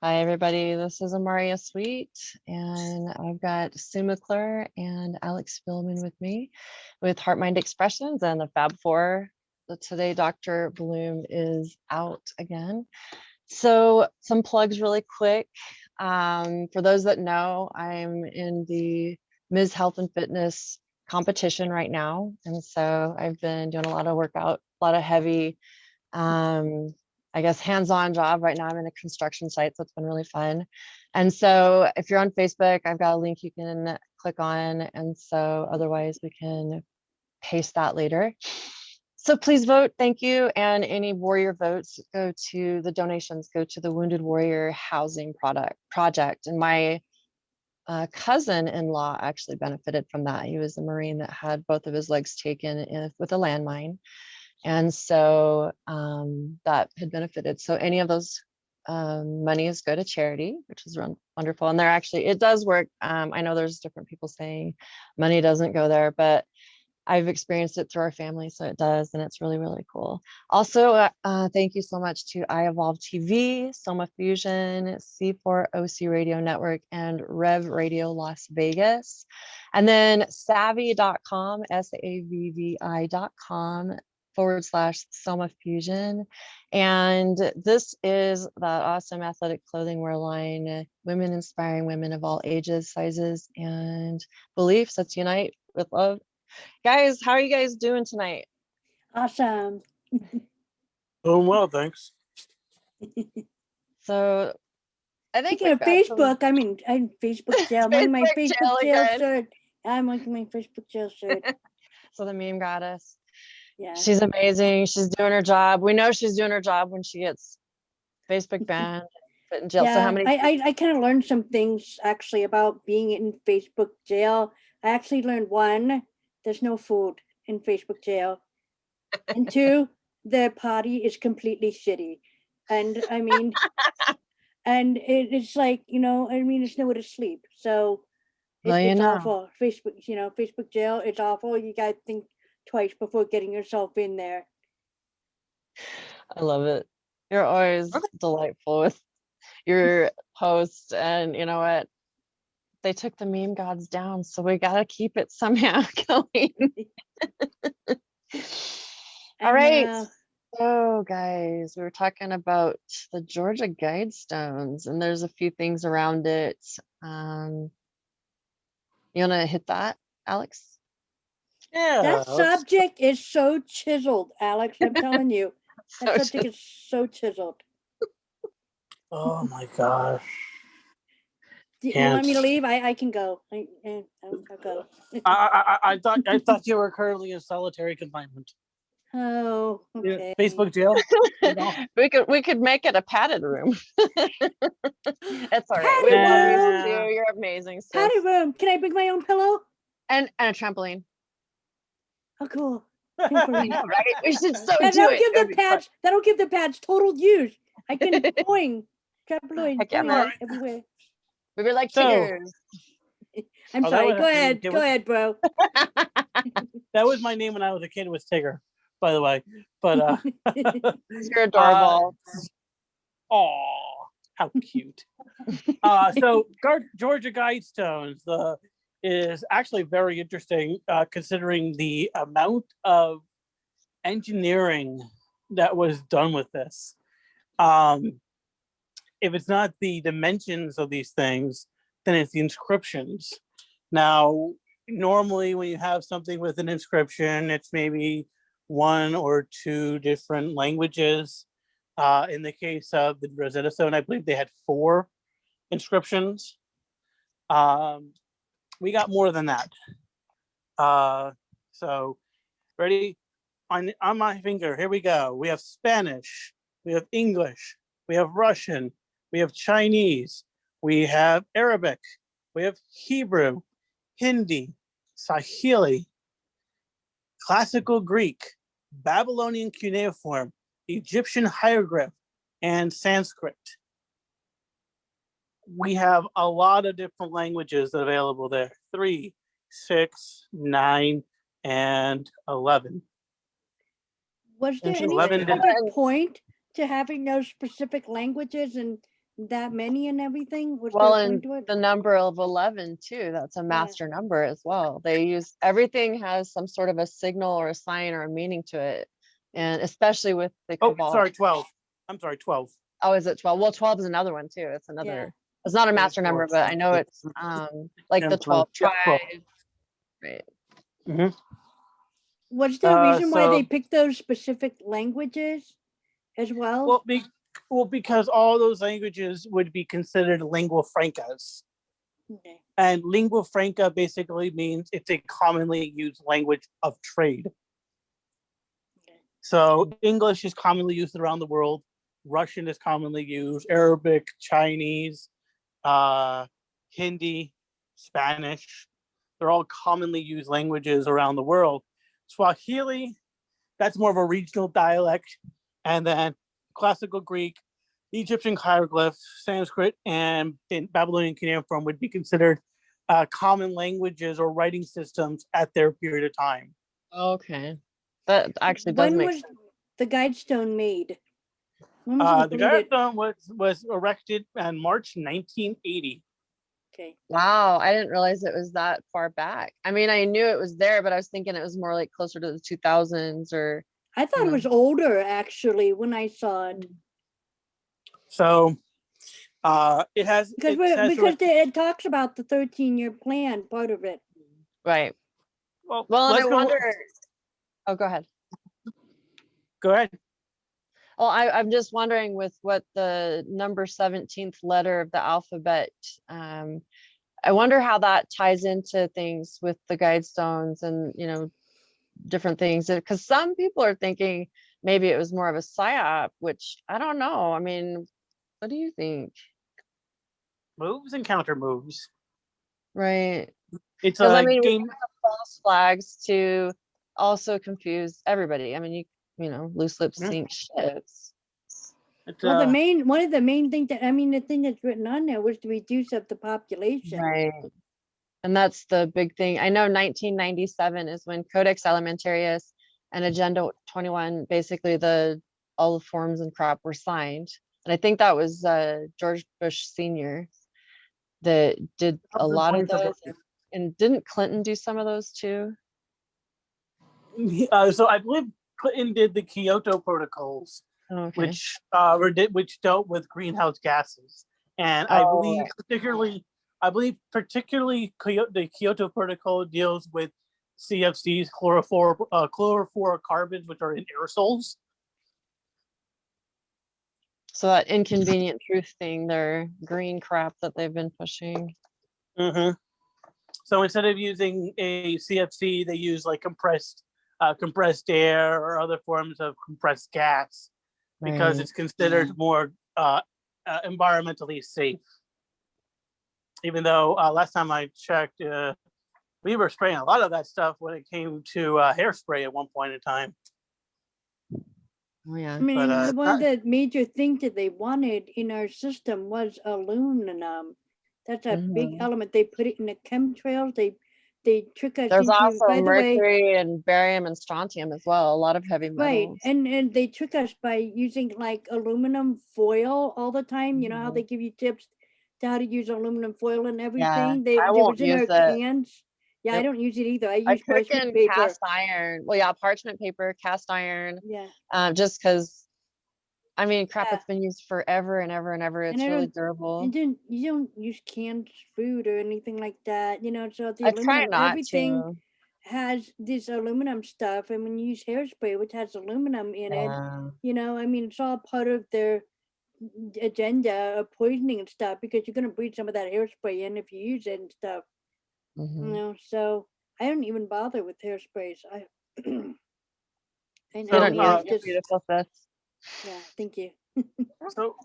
Hi, everybody. This is Amaria Sweet, and I've got Sue McClure and Alex Spillman with me with Heart Mind Expressions and the Fab Four. So today, Dr. Bloom is out again. So, some plugs really quick. For those that know, I'm in the Ms. Health and Fitness competition right now. And so, I've been doing a lot of workout, a lot of heavy I guess hands-on job. Right now I'm in a construction site, so it's been really fun. And so if you're on Facebook, I've got a link you can click on. And so otherwise we can paste that later. So please vote. Thank you. And any warrior votes go to the donations, go to the Wounded Warrior Housing Project. And my cousin-in-law actually benefited from that. He was a Marine that had both of his legs taken with a landmine. And so that had benefited. So any of those monies go to charity, which is wonderful. And they're actually, it does work. I know there's different people saying money doesn't go there, but I've experienced it through our family, so it does, and it's really, really cool. Also, thank you so much to iEvolve TV, Soma Fusion, C4OC Radio Network, and Rev Radio Las Vegas. And then savvy.com, savvi.com /Soma Fusion. And this is that awesome athletic clothing wear line, women inspiring women of all ages, sizes, and beliefs. Let's unite with love. Guys, how are you guys doing tonight? Awesome. Doing well, thanks. So I think speaking of Facebook, I'm Facebook jail. I'm wearing my Facebook jail shirt. I'm wearing my Facebook jail shirt. So the meme goddess. Yeah. She's amazing. She's doing her job. We know she's doing her job when she gets Facebook banned, put in jail. Yeah, so how many I kind of learned some things actually about being in Facebook jail. I actually learned one, there's no food in Facebook jail. And two, the party is completely shitty. And I mean and it's like, it's nowhere to sleep. So it's awful. Facebook jail, it's awful. You gotta think twice before getting yourself in there. I love it. You're always delightful with your posts, and you know what? They took the meme gods down, so we gotta keep it somehow going. All right. So guys, we were talking about the Georgia Guidestones, and there's a few things around it. You want to hit that, Alex? Yeah. That subject is so chiseled, Alex. I'm telling you. That subject is so chiseled. Oh my gosh. Do you want me to leave? I can go. I'll go. I thought you were currently in solitary confinement. Oh, okay. Facebook jail. we could make it a padded room. It's all right. We love you too. You're amazing. Sis. Padded room. Can I bring my own pillow? And a trampoline. Oh, cool. Trampoline. Yeah, right. We should do it. That'll give the pads total use. I can boing. Trampoline. Everywhere. We were like chiggers. I'm sorry. Go ahead, bro. That was my name when I was a kid. Was Tigger, by the way. But you're adorable. Oh, how cute. So Georgia Guidestones is actually very interesting, considering the amount of engineering that was done with this. If it's not the dimensions of these things, then it's the inscriptions. Now, normally when you have something with an inscription, it's maybe one or two different languages. In the case of the Rosetta Stone, I believe they had 4 inscriptions. We got more than that. So, ready? On my finger, here we go. We have Spanish, we have English, we have Russian, we have Chinese, we have Arabic, we have Hebrew, Hindi, Swahili, Classical Greek, Babylonian cuneiform, Egyptian hieroglyph, and Sanskrit. We have a lot of different languages available there. 3, 6, 9, and 11. Was there any specific point to having those specific languages and that many and everything? Was Well, there a point and to it? the number of 11 too, that's a master number as well. They use, everything has some sort of a signal or a sign or a meaning to it. And especially with the Oh, Kabbalah. sorry, 12. I'm sorry, 12. Oh, is it 12? Well, 12 is another one too. It's another, it's not a Yeah, master number, 12. but I know it's like the 12 Yeah, 12. tribes. Right. Mhm. Was there a reason why they So, picked those specific languages as well? well, because all those languages would be considered lingua francas. Okay. And lingua franca basically means it's a commonly used language of trade. Okay. So English is commonly used around the world. Russian is commonly used. Arabic, Chinese, Hindi, Spanish. They're all commonly used languages around the world. Swahili, that's more of a regional dialect. And then Classical Greek, Egyptian hieroglyphs, Sanskrit, and Babylonian cuneiform would be considered common languages or writing systems at their period of time. Okay. That actually does When make was sense. the Guidestone made? When was it The completed? Guidestone was erected in March 1980. Okay. Wow, I didn't realize it was that far back. I mean, I knew it was there, but I was thinking it was more like closer to the 2000s or, I thought it know. was older actually when I saw it. So it has Because it talks about the 13-year plan, part of it. right. well, Well, and I let's go. wonder, oh, go ahead. Go ahead. Well, I'm just wondering with what the number 17th letter of the alphabet, I wonder how that ties into things with the guidestones and, you know, different things. Because some people are thinking maybe it was more of a psyop, which I don't know. I mean, what do you think? Moves and counter moves. Right. It's Because I a mean, we game. have false flags to also confuse everybody. I mean, you know, loose lips Mhm. sink ships. It's Well, one of the main things the thing that's written on there was to reduce up the population. Right. And that's the big thing. I know 1997 is when Codex Alimentarius and Agenda 21, basically all the forms and crop were signed. And I think that was George Bush Sr. that did a lot of those. And didn't Clinton do some of those too? So I believe Clinton did the Kyoto Protocols, Okay. which dealt with greenhouse gases, and Oh, I believe right. particularly the Kyoto Protocol deals with CFCs, chlorofluorocarbons, which are in aerosols. So that inconvenient truth thing, their green crap that they've been pushing. Mm-hmm. So instead of using a CFC, they use like compressed air or other forms of compressed gas because Right. it's considered more environmentally safe. Even though last time I checked, we were spraying a lot of that stuff when it came to hairspray at one point in time. Oh, yeah. I mean, But, one of the major things that they wanted in our system was aluminum. That's a big Mhm. element. They put it in the chemtrails. They trick us There's into, also by the way, mercury and barium and strontium as well, a lot of heavy right. metals. And they trick us by using like aluminum foil all the time. You know how they give you tips to how to use aluminum foil and Yeah, everything. I It won't was in our use it. cans. Yeah, I Yep. don't use it either. I I use cook parchment in paper. cast iron. Well, yeah, parchment paper, cast iron, Yeah. just because, I mean, crap, Yeah. it's been used forever and ever and ever. And It's I really don't, durable. and then you don't use canned food or anything like that, you know, so the I try aluminum, not everything to. has this aluminum stuff. And when you use hairspray, which has aluminum in it, Yeah. you know, I mean, it's all part of their agenda of poisoning and stuff because you're going to breathe some of that hairspray in if you use it and stuff, you Mhm. know, so I don't even bother with hairsprays. And You So, I don't mean, use it's it, just, beautiful sis. yeah, thank you. so,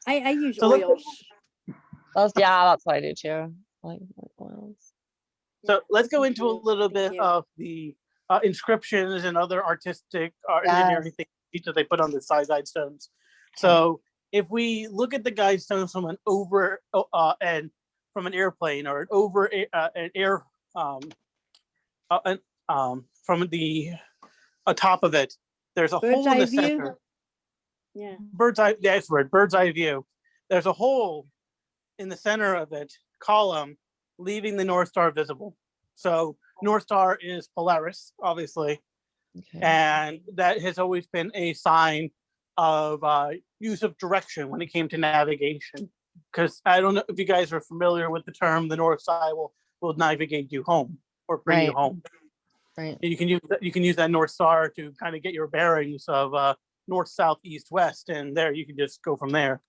I use so let's, oils. Yeah, that's what I do too. Like oils. so let's go use into a oils. little Thank bit you. of the inscriptions and other artistic engineering Yes. things that they put on the side guidestones. Okay. So if we look at the guidestones from from an airplane or an air from the top of it, there's a Bird's hole in eye the view. center. Yeah. Bird's eye view. there's a hole in the center of it, column, leaving the North Star visible. So North Star is Polaris, obviously, Okay. and that has always been a sign of use of direction when it came to navigation. Because I don't know if you guys are familiar with the term, the North Star will navigate you home or bring you Right. home. Right. You can use that North Star to kind of get your bearings of north, south, east, west, and there you can just go from there.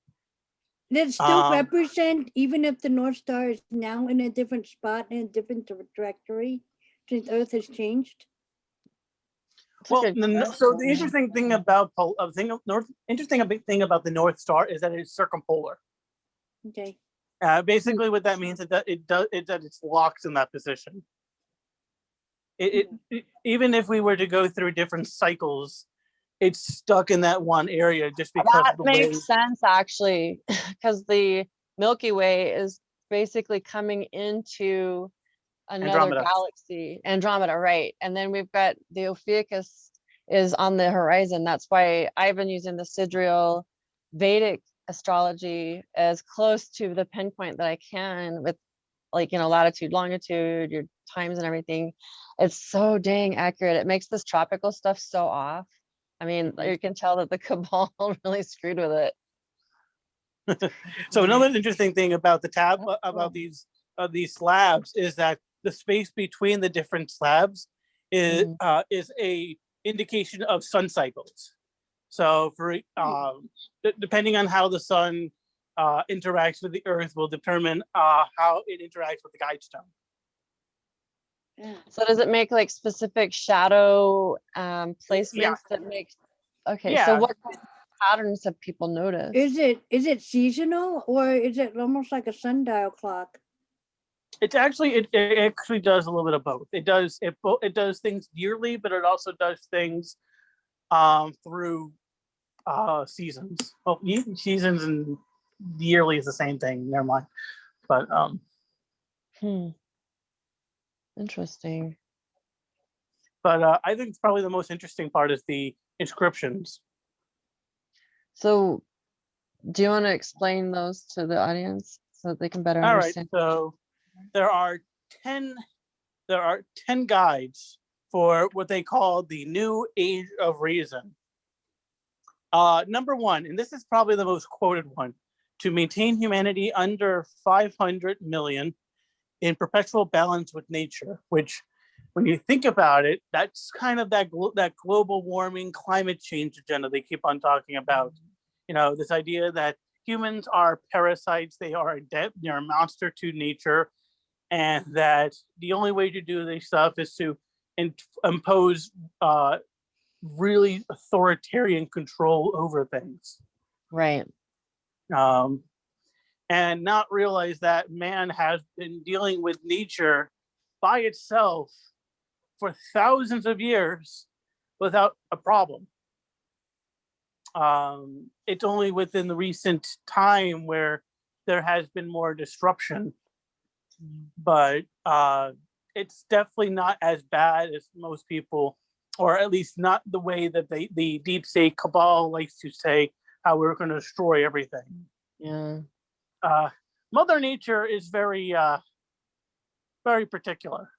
Does it still Um, represent, even if the North Star is now in a different spot, in a different directory, since Earth has changed? That's a Well, good so the question. interesting thing about thing about the North Star is that it's circumpolar. Okay. Basically, what that means is that it's locked in that position. Even if we were to go through different cycles, it's stuck in that one area just because That of the way. makes sense, actually, because the Milky Way is basically coming into another Andromeda. galaxy, Andromeda, right? And then we've got the Ophiuchus is on the horizon. That's why I've been using the sidereal Vedic astrology as close to the pinpoint that I can with, like, latitude, longitude, your times and everything. It's so dang accurate. It makes this tropical stuff so off. I mean, Mhm. you can tell that the cabal really screwed with it. So another interesting thing about the That's about cool. these slabs is that the space between the different slabs Mhm. is a indication of sun cycles. So for depending on how the sun interacts with the Earth will determine how it interacts with the guide stone. Yeah. So does it make like specific shadow Yeah. placements that make, okay, so Yeah. what kind of patterns have people noticed? Is it seasonal, or is it almost like a sundial clock? It's actually it actually does a little bit of both. It does things yearly, but it also does things through seasons. Well, seasons and yearly is the same thing. Never mind. But Interesting. I think probably the most interesting part is the inscriptions. So do you want to explain those to the audience so that they can better All right, understand? so there are 10 guides for what they call the New Age of Reason. Number one, and this is probably the most quoted one, to maintain humanity under 500 million in perpetual balance with nature, which when you think about it, that's kind of that global warming, climate change agenda they keep on talking about. This idea that humans are parasites, they're a monster to nature, and that the only way to do this stuff is to impose really authoritarian control over things. Right. And not realize that man has been dealing with nature by itself for thousands of years without a problem. It's only within the recent time where there has been more disruption, but it's definitely not as bad as most people, or at least not the way that the deep state cabal likes to say, how we're going to destroy everything. Yeah. Mother Nature is very particular.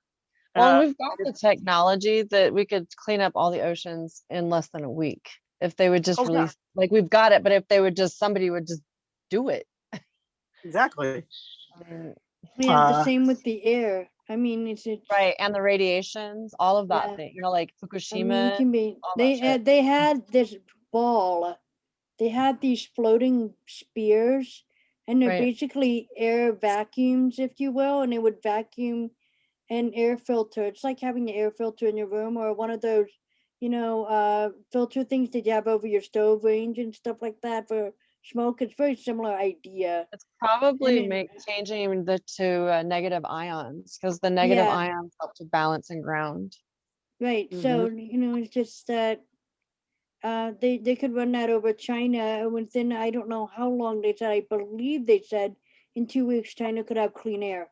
Well, and we've got the technology that we could clean up all the oceans in less than a week if they would just Oh, yeah. release, like, we've got it, but if they would just, somebody would just do it. Exactly. I mean, Yeah, the same with the air. I mean, it's right. And the radiations, all of that Yeah. thing, like I mean, Fukushima, it can be. all that shit. They had this ball. They had these floating spears, and they're Right. basically air vacuums, if you will, and it would vacuum an air filter. It's like having an air filter in your room, or one of those, filter things that you have over your stove range and stuff like that for smoke. It's very similar idea. It's probably it- changing to negative ions, because the negative Yeah. ions help to balance and ground. Right. So, it's just that they could run that over China within, I don't know how long they said. I believe they said in 2 weeks China could have clean air.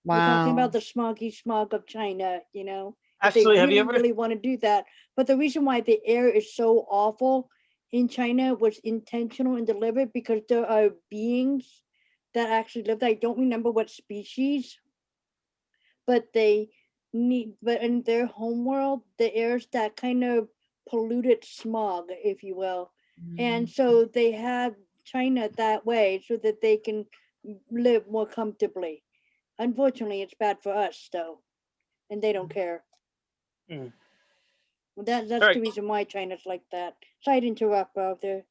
We're talking Wow. about the smoggy smog of China, if Actually, they have you really, ever? really want to do that. But the reason why the air is so awful in China was intentional and deliberate because there are beings that actually live there. I don't remember what species, but but in their homeworld, the air's that kind of polluted smog, if you will. And so they have China that way so that they can live more comfortably. Unfortunately, it's bad for us though, and they don't care. Mm. That's Right. the reason why China's like that. Sorry to interrupt, brother.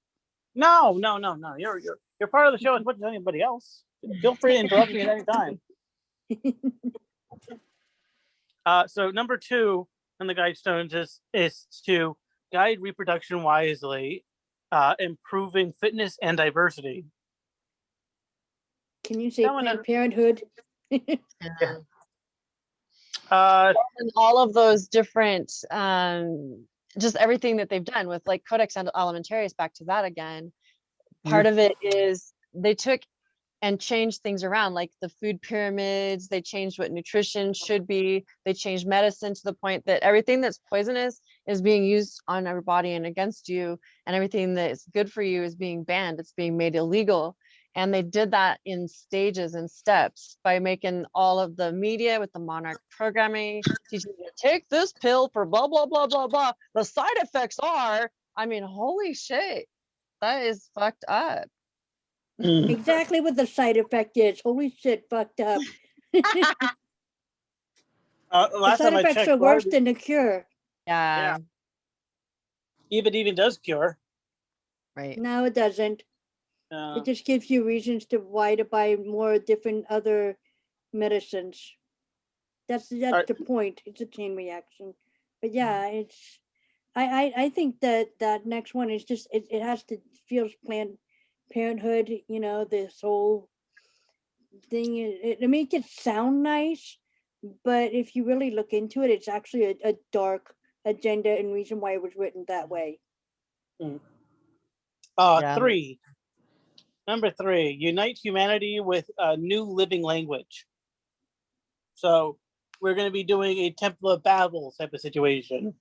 No. You're part of the show as much as anybody else. Feel free to interrupt me at any time. So number 2 on the guidestones is to guide reproduction wisely, improving fitness and diversity. Can you say That one, Planned Parenthood? Yeah. Uh, And all of those different, just everything that they've done with like Codex Alimentarius, back to that again. Part of it is they took and changed things around, like the food pyramids. They changed what nutrition should be. They changed medicine to the point that everything that's poisonous is being used on our body and against you, and everything that is good for you is being banned. It's being made illegal. And they did that in stages and steps by making all of the media with the monarch programming, teaching you to take this pill for blah, blah, blah, blah, blah. The side effects are, I mean, holy shit, that is fucked up. Exactly what the side effect is. Holy shit, fucked up. The last side time I effects checked, are worse garbage, than the cure. Yeah, if it even does cure. right. No, it doesn't. Uh, It just gives you reasons to why to buy more different other medicines. That's Alright. the point. It's a chain reaction. But yeah, it's I think that that next one is just it has to feels Planned Parenthood, you know, this whole thing. It makes it sound nice, but if you really look into it, it's actually a dark agenda and reason why it was written that way. Yeah. 3. Number 3, unite humanity with a new living language. So we're going to be doing a Temple of Babel type of situation,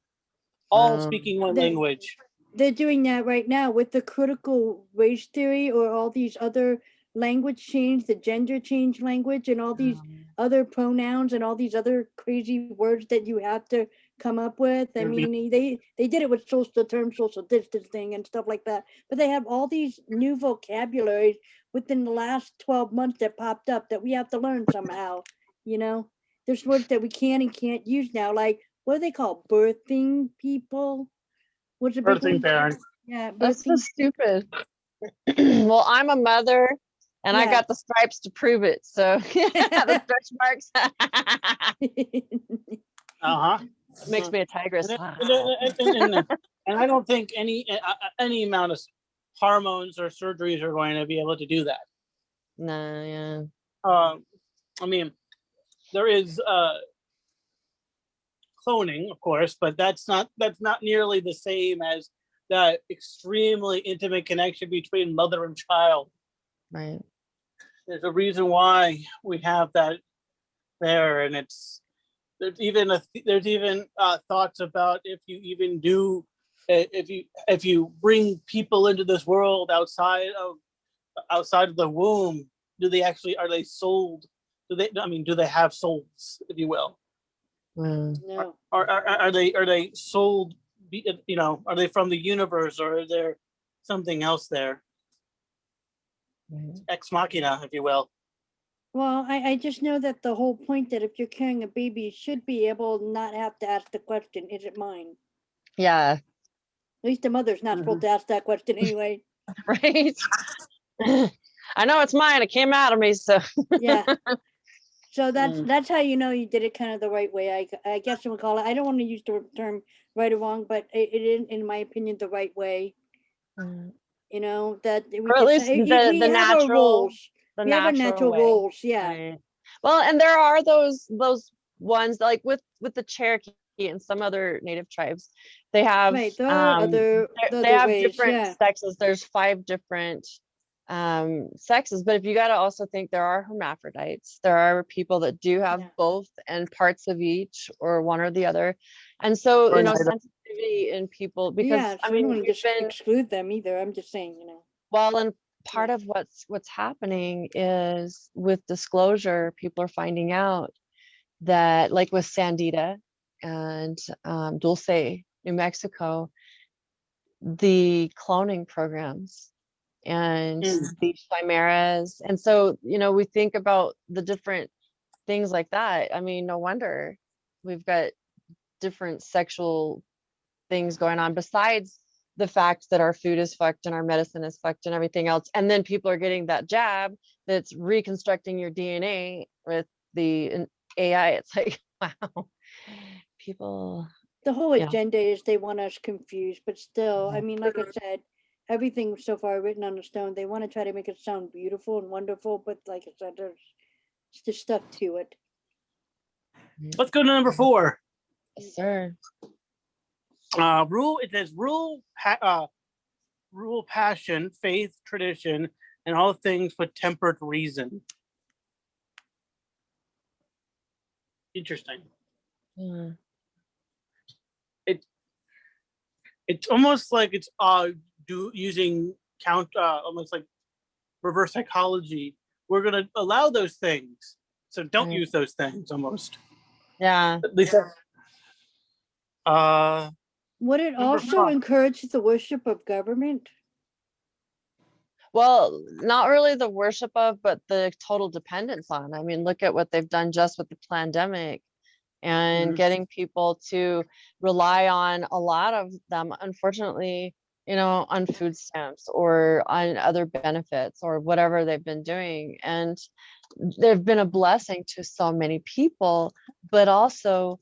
all speaking one The- language. They're doing that right now with the critical race theory or all these other language change, the gender change language, and all these other pronouns and all these other crazy words that you have to come up with. I mean, they did it with the term social distancing and stuff like that. But they have all these new vocabularies within the last 12 months that popped up that we have to learn somehow. You know, there's words that we can and can't use now, like what do they call birthing people? What's a big Birthing one? parent. Yeah, That's birthing. just stupid. Well, I'm a mother and I Yeah. got the stripes to prove it. So the stretch marks Uh-huh. makes me a tigress. And I don't think any amount of hormones or surgeries are going to be able to do that. No, yeah. I mean, there is cloning, of course, but that's not nearly the same as that extremely intimate connection between mother and child. Right. There's a reason why we have that there, and there's even thoughts about if you even do if you bring people into this world outside of the womb, are they sold? Do they have souls, if you will? No. Are they sold? Are they from the universe, or is there something else there? Right. Ex machina, if you will. Well, I just know that the whole point that if you're carrying a baby, you should be able not have to ask the question, is it mine? Yeah. At least the mother's not supposed to ask that question anyway. Right. I know it's mine. It came out of me. So Yeah. So that's how you know you did it kind of the right way. I guess we'll call it. I don't want to use the term right or wrong, but it is, in my opinion, the right way. You know that we or at least we the have our natural, roles. the We have our natural natural way. roles. Yeah. Right. Well, and there are those ones like with the Cherokee and some other native tribes, they have Right. There are other they have ways. different Yeah. sexes. There's 5 different sexes, but if you got to also think there are hermaphrodites. There are people that do have Yeah. both and parts of each or one or the other. And so, Or you know, neither. sensitivity creativity in people because Yeah, I so I mean don't want to we've just been exclude them either. I'm just saying, well, and part of what's happening is with disclosure, people are finding out that like with Sandita and Dulce, New Mexico, the cloning programs and Mm. the chimeras. And so, we think about the different things like that. I mean, no wonder we've got different sexual things going on besides the fact that our food is fucked and our medicine is fucked and everything else. And then people are getting that jab that's reconstructing your DNA with the AI. It's like, wow, people, the whole yeah. agenda is they want us confused, but still, I mean, like I said, everything so far written on the stone, they want to try to make it sound beautiful and wonderful, but like I said, there's just stuff to it. Let's go to number 4. Yes, sir. It says rule passion, faith, tradition, and all things with tempered reason. Interesting. Yeah. It's almost like it's using almost like reverse psychology. We're gonna allow those things, so don't Right. use those things. Almost. Yeah. At least. Would it Number also 5. encourage the worship of government? Well, not really the worship of, but the total dependence on. I mean, look at what they've done just with the pandemic and Mhm. getting people to rely on a lot of them, unfortunately, on food stamps or on other benefits or whatever they've been doing. And they've been a blessing to so many people, but also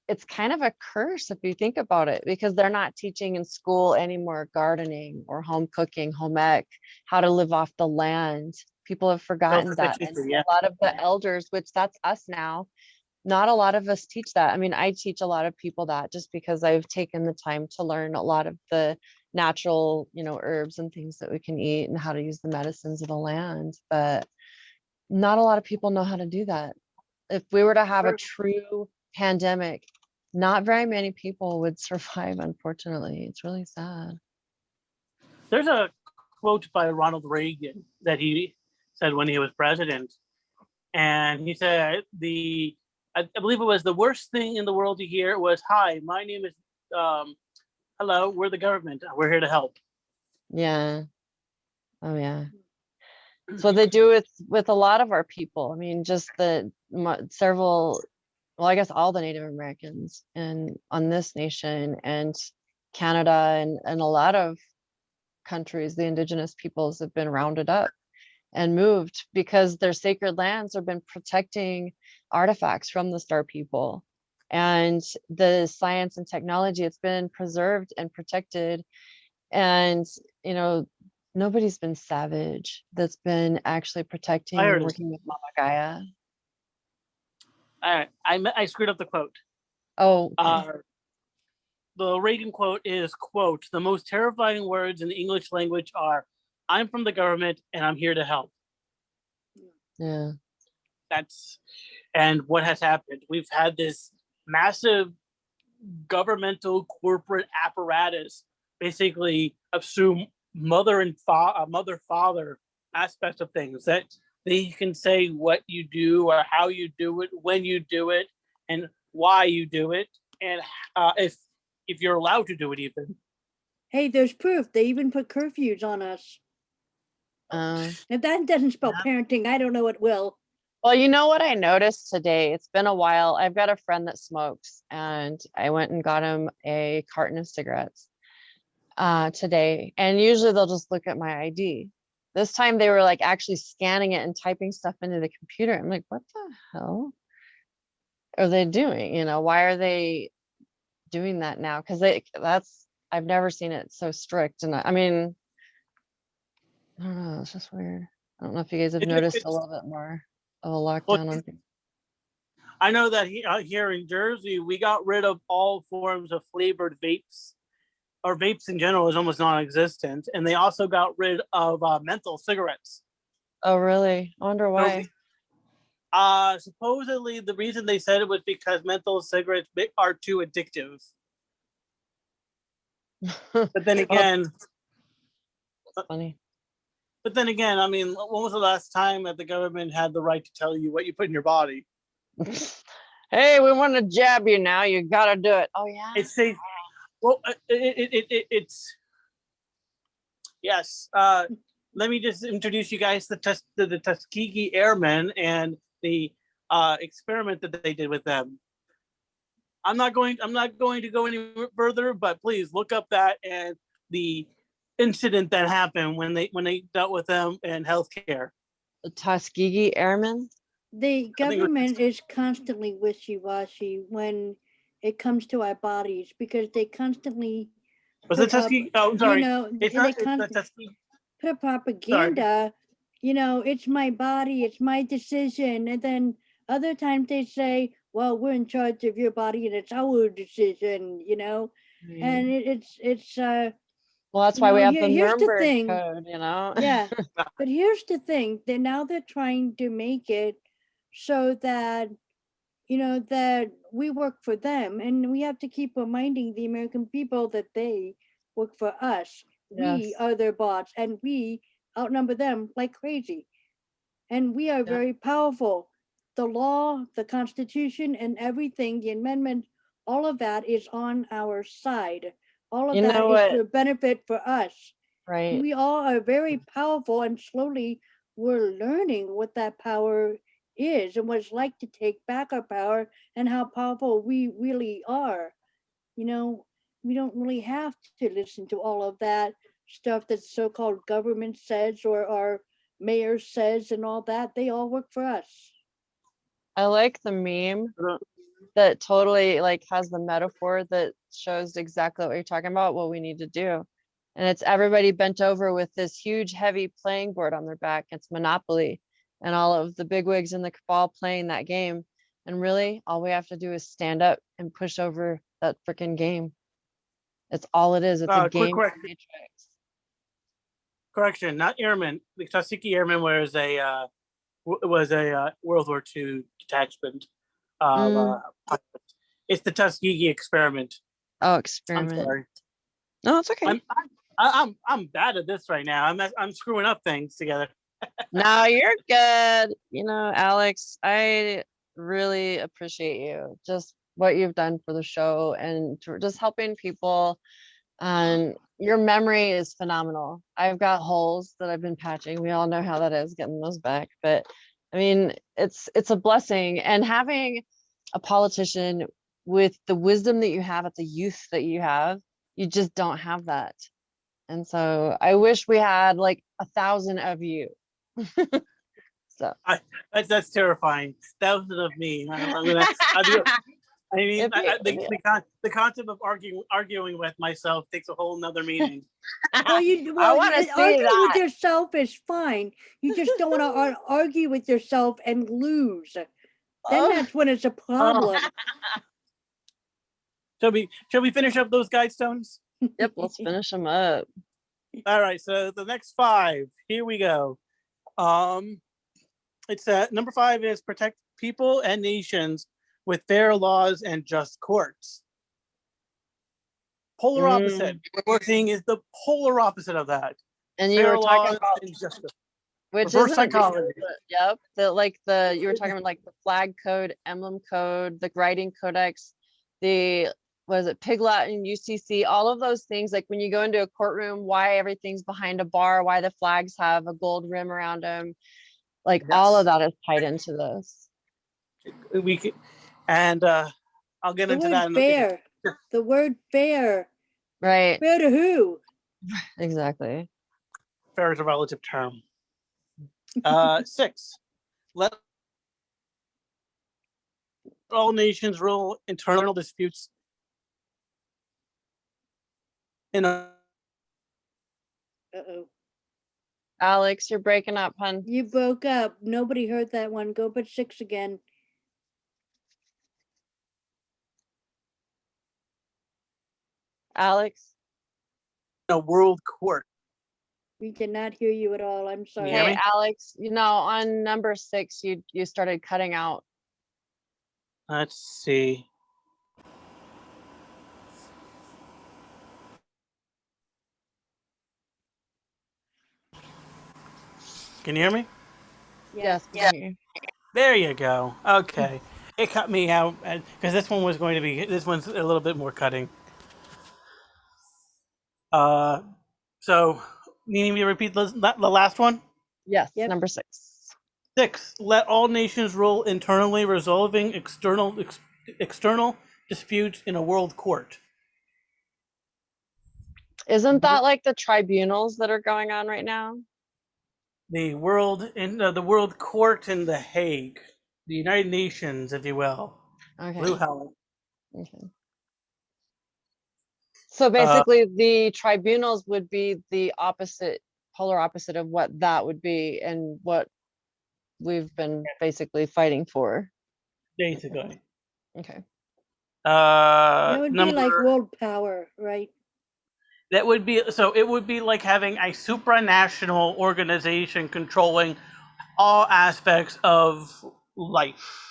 it's kind of a curse if you think about it, because they're not teaching in school anymore gardening or home cooking, home ec, how to live off the land. People have forgotten that. And Self-sufficiency, yeah. a lot of the elders, which that's us now, not a lot of us teach that. I mean, I teach a lot of people that just because I've taken the time to learn a lot of the natural, herbs and things that we can eat and how to use the medicines of the land. But not a lot of people know how to do that. If we were to have a true pandemic, not very many people would survive, unfortunately. It's really sad. There's a quote by Ronald Reagan that he said when he was president, and he said I believe it was the worst thing in the world to hear was, "Hi, my name is hello, we're the government. We're here to help." Yeah. Oh yeah. So they do it with a lot of our people. I mean, just several, well, I guess all the Native Americans and on this nation and Canada and a lot of countries, the indigenous peoples have been rounded up and moved because their sacred lands have been protecting artifacts from the Star People. And the science and technology, it's been preserved and protected. And, nobody's been savage that's been actually protecting I and heard it. working with Mama Gaia. All right, I screwed up the quote. Oh, okay. The Reagan quote is, quote, "The most terrifying words in the English language are, 'I'm from the government and I'm here to help.'" Yeah. And what has happened? We've had this massive governmental corporate apparatus basically assume mother father aspects of things, that they can say what you do or how you do it, when you do it, and why you do it, and if you're allowed to do it even. Hey, there's proof. They even put curfews on us. Uh, If that doesn't spell parenting, I don't know what will. well, you know what I noticed today? It's been a while. I've got a friend that smokes, and I went and got him a carton of cigarettes today. And usually they'll just look at my ID. This time they were like actually scanning it and typing stuff into the computer. I'm like, what the hell are they doing? Why are they doing that now? Because I've never seen it so strict. And I mean, I don't know, it's just weird. I don't know if you guys have noticed a little bit more of a lockdown on things. I know that here in Jersey, we got rid of all forms of flavored vapes, or vapes in general is almost non-existent, and they also got rid of menthol cigarettes. Oh, really? I wonder why. Supposedly, the reason they said it was because menthol cigarettes are too addictive. But then again, Funny. I mean, when was the last time that the government had the right to tell you what you put in your body? Hey, we want to jab you now. You gotta do it. Oh yeah. It's safe. Well, it's yes. Let me just introduce you guys to the Tuskegee Airmen and the experiment that they did with them. I'm not going to go any further, but please look up that and the incident that happened when they dealt with them in healthcare. The Tuskegee Airmen. The I think it was- government is constantly wishy-washy when it comes to our bodies because they constantly Was it put up, Tuskegee? Oh, I'm sorry. they It's not. It's the constantly Tuskegee. put up propaganda, it's my body, it's my decision. And then other times they say, well, we're in charge of your body and it's our decision, and it's Well, that's why we have the here's the Nuremberg thing. Code, Yeah. But here's the thing, now they're trying to make it so that that we work for them, and we have to keep reminding the American people that they work for us. We Yes. are their boss, and we outnumber them like crazy. And we are very powerful. The law, the Constitution, and everything, the amendment, all of that is on our side. All of You that know is what? for benefit for us. Right. We all are very powerful, and slowly we're learning what that power is and what it's like to take back our power and how powerful we really are. We don't really have to listen to all of that stuff that so-called government says or our mayor says and all that. They all work for us. I like the meme that totally like has the metaphor that shows exactly what you're talking about, what we need to do. And it's everybody bent over with this huge, heavy playing board on their back. It's Monopoly, and all of the bigwigs in the cabal playing that game. And really, all we have to do is stand up and push over that freaking game. It's all it is. It's a Quick game correction. matrix. Correction, not airmen. The Tuskegee Airmen was a World War II detachment. It's the Tuskegee experiment. Oh, I'm experiment. sorry. No, it's okay. I'm bad at this right now. I'm screwing up things together. No, you're good. Alex, I really appreciate you. Just what you've done for the show and just helping people. And your memory is phenomenal. I've got holes that I've been patching. We all know how that is, getting those back. But I mean, it's a blessing. And having a politician with the wisdom that you have at the youth that you have, you just don't have that. And so I wish we had like 1,000 of you. So That's terrifying. Thousands of me. I mean, the concept of arguing with myself takes a whole nother meaning. Well, I want to see arguing with that. yourself is fine. You just don't want to argue with yourself and lose. Then Oh. that's when it's a problem. Shall we finish up those guidestones? Yep, let's finish them up. All right, so the next 5, here we go. It's number 5 is protect people and nations with fair laws and just courts. Polar opposite. What we're seeing is the polar opposite of that. And you Fair were talking laws about and justice. which reverse is psychology. Yep, you were talking about like the flag code, emblem code, the writing codex, was it Pig Latin, UCC, all of those things. Like when you go into a courtroom, why everything's behind a bar, why the flags have a gold rim around them, like all of that is tied into this. We can, and I'll get The into word that. fair. The word fair. Right. Fair to who? Exactly. Fair is a relative term. 6, let all nations rule internal disputes in a Uh-oh. Alex, you're breaking up, hun. You broke up. Nobody heard that one. Go put 6 again. Alex. world court. We did not hear you at all. I'm sorry. hear Hey, me? Alex, on number 6, you started cutting out. Let's see. Can you hear me? Yes. we can hear you. There you go. Okay. It cut me out because this one was going to be. This one's a little bit more cutting. Uh, so you need me to repeat the last one? Yes. Yep. Number 6. 6. Let all nations rule internally, resolving external disputes in a world court. Isn't that like the tribunals that are going on right now? The world court in The Hague, the United Nations, if you will. Okay. Blue Hell. Okay. So basically, the tribunals would be the opposite, polar opposite of what that would be, and what we've been basically fighting for. Basically. Okay. That would be like Number world power, right? that would be so. It would be like having a supranational organization controlling all aspects of life.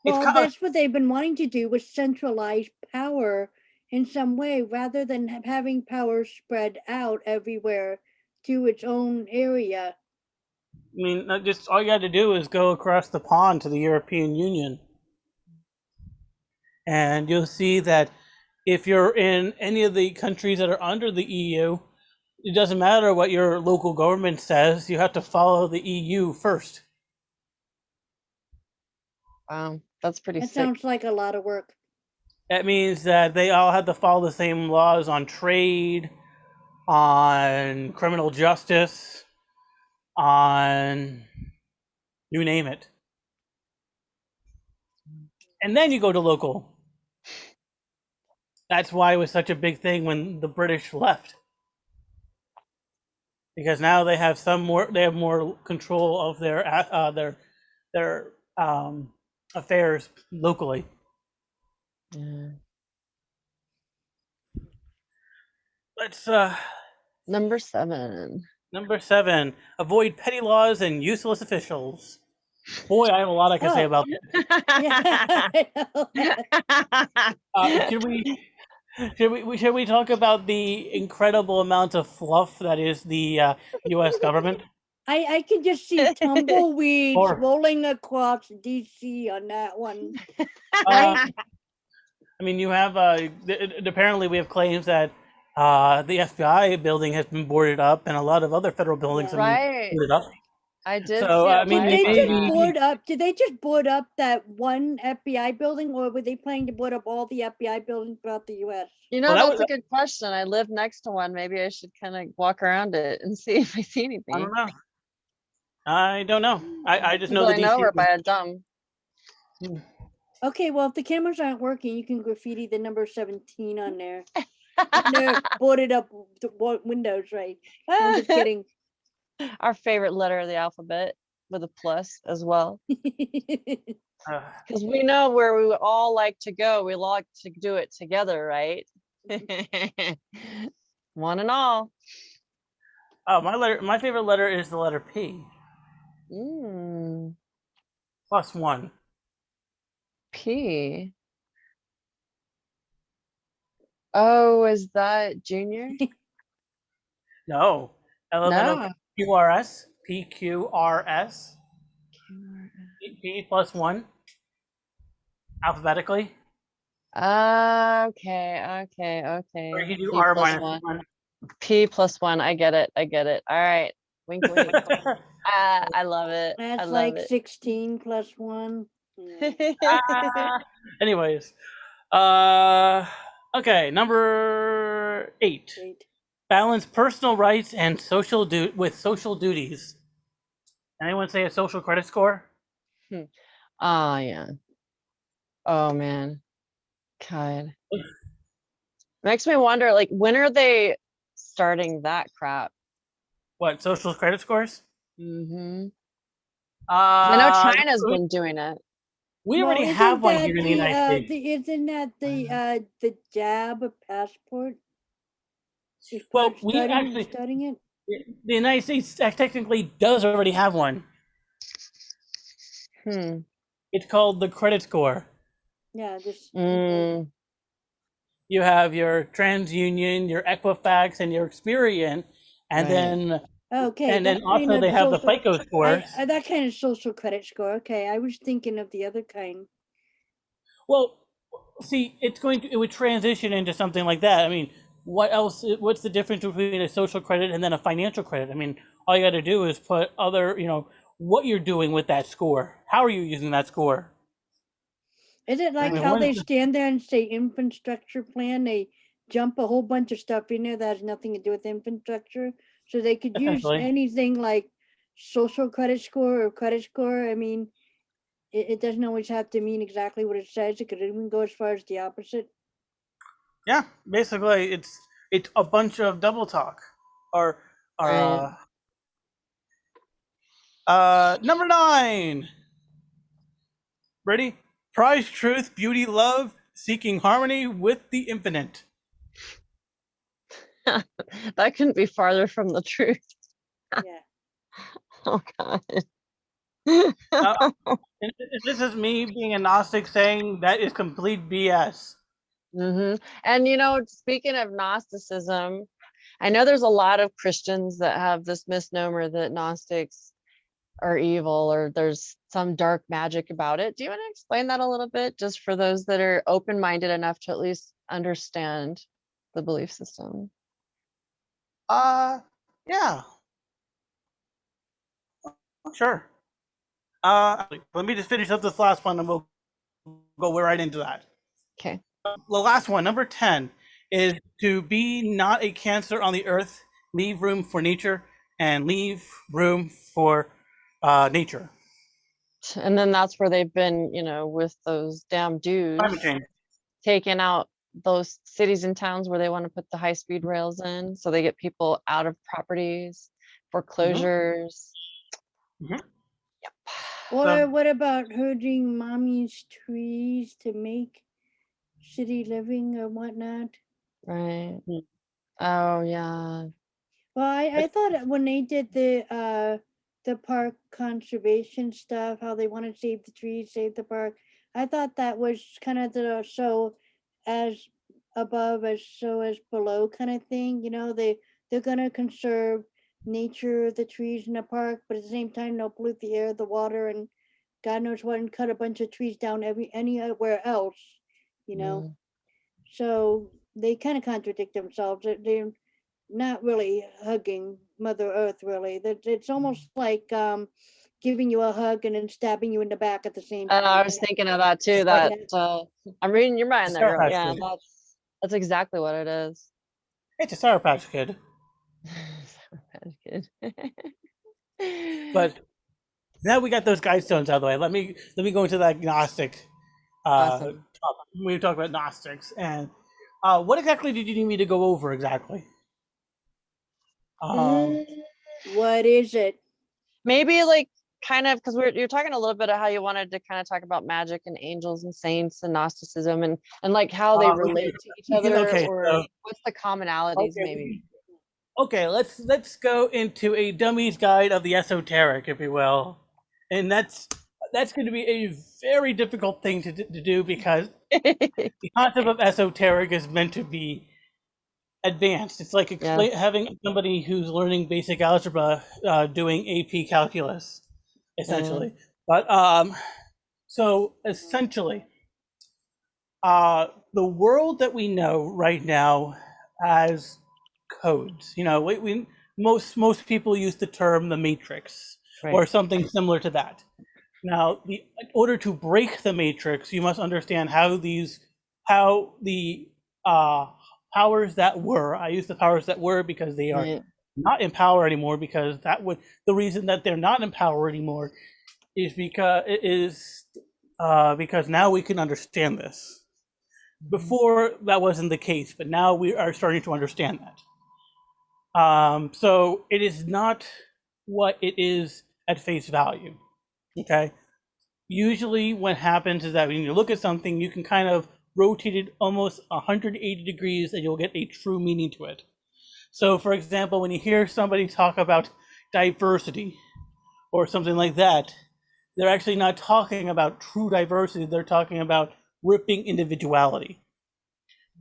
It's Well, kind of, that's what they've been wanting to do, was centralize power in some way rather than having power spread out everywhere to its own area. I mean, just all you got to do is go across the pond to the European Union, and you'll see that if you're in any of the countries that are under the EU, it doesn't matter what your local government says. You have to follow the EU first. Wow, that's pretty That sick. sounds like a lot of work. That means that they all have to follow the same laws on trade, on criminal justice, on you name it. And then you go to local. That's why it was such a big thing when the British left. Because now they have more control of their affairs locally. Yeah. Let's Number 7. number 7, avoid petty laws and useless officials. Boy, I have a lot I can say about Yeah, I know. that. Should we talk about the incredible amount of fluff that is the U.S. government? I can just see tumbleweeds Or- rolling across DC on that one. I mean, you have apparently we have claims that the FBI building has been boarded up, and a lot of other federal buildings Yeah. have been Right. boarded up. I did So, see a I mean, Did they they live may on just be- that. board up? Did they just board up that one FBI building, or were they planning to board up all the FBI buildings throughout the U.S.? You know, Well, that that's was- a good question. I live next to one. Maybe I should kind of walk around it and see if I see I anything. don't know. I don't know. I just know Because the I know DC. we're by a dumb. Okay, well, if the cameras aren't working, you can graffiti the number 17 on there. And they're boarded up windows, right? I'm just kidding. Our favorite letter of the alphabet with a plus as well. Because we know where we would all like to go. We like to do it together, right? One and all. Oh, my favorite letter is the letter P. Mm, +1. P. Oh, is that junior? No. Elemental No. QRS. PQRS. P +1. Alphabetically. Okay. Or you can do P R plus minus 1. P plus 1. I get it. All right. Wink, wink. I love it. I That's love like it. 16 plus 1. Yeah. Anyways. Okay, number 8. Great. Balance personal rights and with social duties. Anyone say a social credit score? Oh, yeah. Oh, man. God. Makes me wonder, like, when are they starting that crap? What, social credit scores? Mm-hmm. I know China's been doing it. We already Well, have isn't one that here in the United States. Isn't that the jab passport? Is Well, part we studying, actually- studying it? The United States technically does already have one. It's called the credit score. Yeah, just Mm, You have your TransUnion, your Equifax, and your Experian, and Right. then Okay, And then that kind also of they have the social, FICO scores. that kind of social credit score. Okay, I was thinking of the other kind. Well, see, it would transition into something like that. I mean, what else? What's the difference between a social credit and then a financial credit? I mean, all you got to do is put other, what you're doing with that score. How are you using that score? Is it I like mean, how they one's stand there and say infrastructure plan? They jump a whole bunch of stuff in there that has nothing to do with infrastructure. So they could use essentially, anything like social credit score or credit score. I mean, it doesn't always have to mean exactly what it says. It could even go as far as the opposite. yeah, basically, it's a bunch of double talk, or, Right. uh, number 9. Ready? Prize truth, beauty, love, seeking harmony with the infinite. That couldn't be farther from the truth. Yeah. Oh God. Uh, and this is me being a Gnostic saying that is complete BS. And speaking of Gnosticism, I know there's a lot of Christians that have this misnomer that Gnostics are evil or there's some dark magic about it. Do you want to explain that a little bit, just for those that are open-minded enough to at least understand the belief system? Yeah, sure. Let me just finish up this last one and we'll go right into that. Okay. The last one, number 10, is to be not a cancer on the earth, leave room for nature, and leave room for nature. And then that's where they've been, with those damn Climate dudes change. taking out those cities and towns where they want to put the high-speed rails in, so they get people out of properties, foreclosures. Mhm. Yep. Or So, what about herding mommy's trees to make city living or whatnot? Right. Oh yeah. Well, I thought when they did the park conservation stuff, how they want to save the trees, save the park, I thought that was kind of the so as above as so as below kind of thing. They're gonna conserve nature, the trees in the park, but at the same time, don't pollute the air, the water, and God knows what, and cut a bunch of trees down anywhere else. You know, Mm. so they kind of contradict themselves. They're not really hugging Mother Earth, really. That it's almost like giving you a hug and then stabbing you in the back at the same I time. was thinking of that too. Sour That I'm reading your mind there. Patch Yeah, Kid. that's exactly what it is. It's a Sour Patch Kid. Sour Patch Kid. But now we got those guidestones out of the way. Let me go into that Gnostic Awesome. topic. We talk about Gnostics and what exactly did you need me to go over exactly? Um, What is it? Maybe like kind of because you're talking a little bit of how you wanted to kind of talk about magic and angels and saints and Gnosticism and like how they relate to each other, okay, or so what's the commonalities maybe. okay, let's go into a dummy's guide of the esoteric, if you will, and that's going to be a very difficult thing to do because the concept of esoteric is meant to be advanced. It's like Yes. having somebody who's learning basic algebra doing AP calculus, Yeah. essentially. But so essentially, the world that we know right now has codes. Most people use the term the matrix Right. or something similar to that. Now, in order to break the matrix, you must understand how the powers that were. I use the powers that were because they are Right. not in power anymore. Because the reason that they're not in power anymore is because now we can understand this. Before that wasn't the case, but now we are starting to understand that. So it is not what it is at face value. Okay. Usually, what happens is that when you look at something, you can kind of rotate it almost 180 degrees, and you'll get a true meaning to it. So, for example, when you hear somebody talk about diversity or something like that, they're actually not talking about true diversity. They're talking about ripping individuality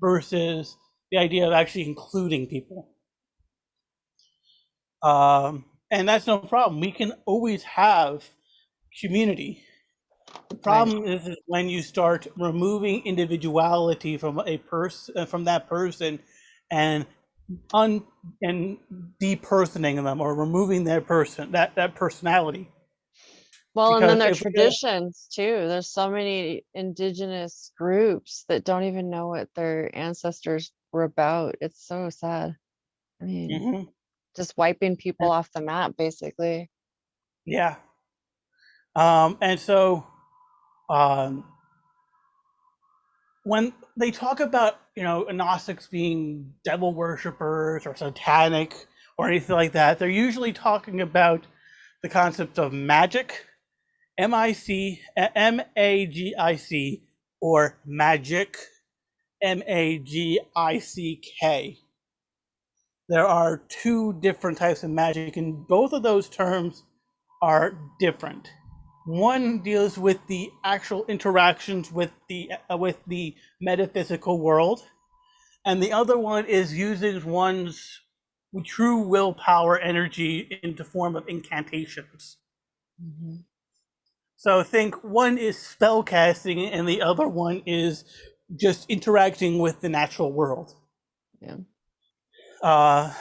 versus the idea of actually including people. And that's no problem. We can always have community. The problem is when you start removing individuality from a person, from that person, and and depersoning them, or removing their that personality. Well, and then Because their if we don't, traditions too. There's so many indigenous groups that don't even know what their ancestors were about. It's so sad. I mean, Mhm. just wiping people off the map, basically. Yeah. And so um, when they talk about, Gnostics being devil worshippers or satanic or anything like that, they're usually talking about the concept of magic, Magic, or magic, Magick. There are two different types of magic, and both of those terms are different. One deals with the actual interactions with the metaphysical world, and the other one is using one's true willpower energy into form of incantations. Mhm. So think one is spell casting and the other one is just interacting with the natural world. Yeah. Uh,